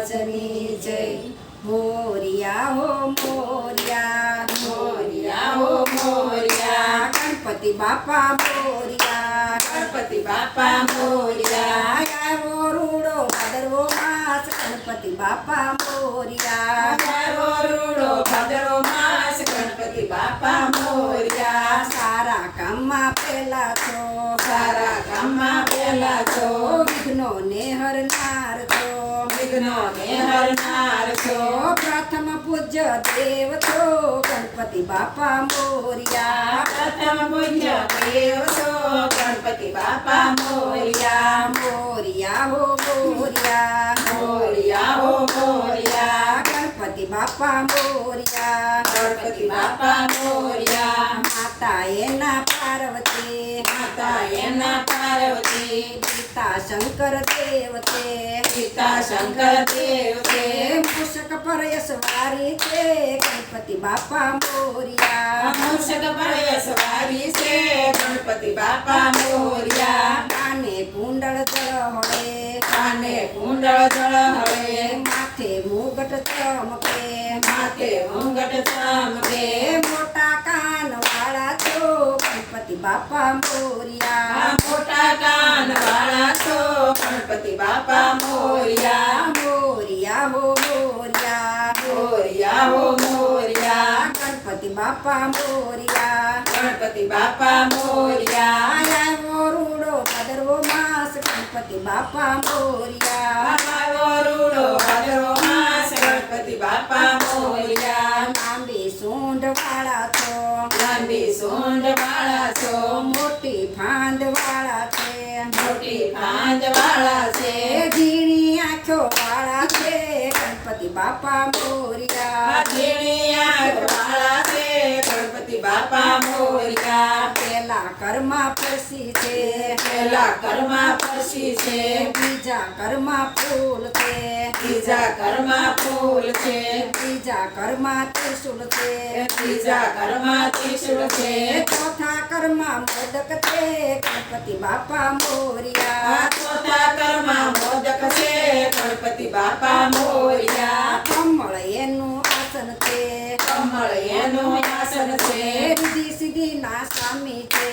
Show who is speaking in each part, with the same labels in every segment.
Speaker 1: મહારાજની જય. મોરિયા હો મોરિયા,
Speaker 2: મોરિયા હો મોરિયા,
Speaker 1: ગણપતિ બાપા મોરિયા,
Speaker 2: ગણપતિ બાપા મોરિયા,
Speaker 1: આવ્યો રૂડો ભાદરવો માસ ગણપતિ બાપા મોરિયા,
Speaker 2: આવ્યો રૂડો ભાદરવો માસ ગણપતિ બાપા મોરિયા,
Speaker 1: સારા કામમાં પેલા છો,
Speaker 2: સારા કામમાં પહેલા છો,
Speaker 1: વિઘ્નો ને હરનાર છો,
Speaker 2: વિઘ્નો ને હરનાર છો,
Speaker 1: પ્રથમ પૂજ્ય દેવ છો ગણપતિ બાપા મોરિયા,
Speaker 2: પ્રથમ પૂજ્ય દેવ છો ગણપતિ બાપા મોરિયા,
Speaker 1: મોરિયા હો મોરિયા,
Speaker 2: મોરિયા હો મોરિયા,
Speaker 1: ગણપતિ બાપા મોરિયા,
Speaker 2: ગણપતિ બાપા મોરિયા,
Speaker 1: માતા એના પાર્વતી,
Speaker 2: માતા એના પાર્વતી,
Speaker 1: પિતા શંકર દેવ છે,
Speaker 2: પિતા શંકર દેવ છે,
Speaker 1: મૂષક પર યશવારી છે ગણપતિ બાપા મોરિયા,
Speaker 2: મૂષક પર યશવારી છે ગણપતિ બાપા મોરિયા,
Speaker 1: કાને કુંડળ જળહળે,
Speaker 2: કાને કુંડળ ઝળહળે,
Speaker 1: માથે મુગટ ચમકે,
Speaker 2: માથે મુંગટ ચમકે,
Speaker 1: મોટા કાન વાળા છો ગણપતિ બાપા મોરિયા,
Speaker 2: મોટા કાન વાળા છો ગણપતિ બાપા મોરિયા,
Speaker 1: મોરિયા હો મોરિયા,
Speaker 2: મોરિયા હો મોરિયા,
Speaker 1: ગણપતિ બાપા મોરિયા,
Speaker 2: ગણપતિ બાપા મોરિયા,
Speaker 1: આવ્યો રૂડો ભાદરવો માસ ગણપતિ બાપા મોરિયા,
Speaker 2: આવ્યો રૂડો ભાદરવો માસ ગણપતિ બાપા મોરિયા,
Speaker 1: લાંબી સૂંઢ વાળા છો,
Speaker 2: લાંબી સૂંઢ વાળા છો,
Speaker 1: મોટી ફાંદ વાળા છે,
Speaker 2: મોટી પાંજ વાળા છે,
Speaker 1: ઝીણી આંખો વાળા છે ગણપતિ બાપા મોરિયા,
Speaker 2: ઝીણી આંખ વાળા છે ગણપતિ બાપા મોરિયા,
Speaker 1: પેલા કર્મા પરસી છે,
Speaker 2: પહેલા કર્મા પરસી છે,
Speaker 1: બીજા કર્મા ફૂલ છે,
Speaker 2: ત્રીજા કર્મા ફૂલ છે,
Speaker 1: ત્રીજા કર્મા ત્રિશુલ છે,
Speaker 2: ત્રીજા કર્મા ત્રિશુળ છે,
Speaker 1: ચોથા કર્મા મોદક છે ગણપતિ બાપા મોરિયા,
Speaker 2: ચોથા કર્મા મોદક છે ગણપતિ બાપા મોરિયા,
Speaker 1: કમળ એનું આસન છે,
Speaker 2: કમળ એનું આસન છે,
Speaker 1: રીધિ સિદ્ધિ ના સ્વામી છે,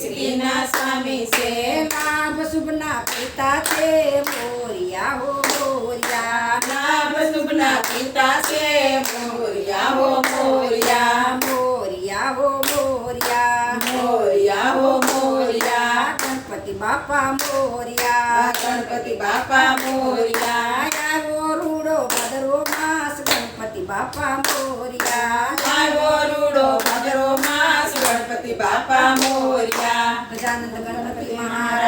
Speaker 2: સિદ્ધિના સ્વામી છે,
Speaker 1: લાભ શુભના પિતા છે મોરિયા હો મોરિયા,
Speaker 2: લાભ શુભના પિતા છે મોરિયા હો મોરિયા,
Speaker 1: મોરિયા હો મોરિયા,
Speaker 2: મોરિયા હો મોરિયા,
Speaker 1: ગણપતિ બાપા મોરિયા,
Speaker 2: ગણપતિ બાપા મોરિયા,
Speaker 1: આવ્યો રૂડો ભાદરવો માસ ગણપતિ બાપા મોરિયા,
Speaker 2: આવ્યો રૂડો ભાદરવો માસ ગણપતિ બાપા મોરિયા,
Speaker 1: ગજાનંદ ગણપતિ મહારાજ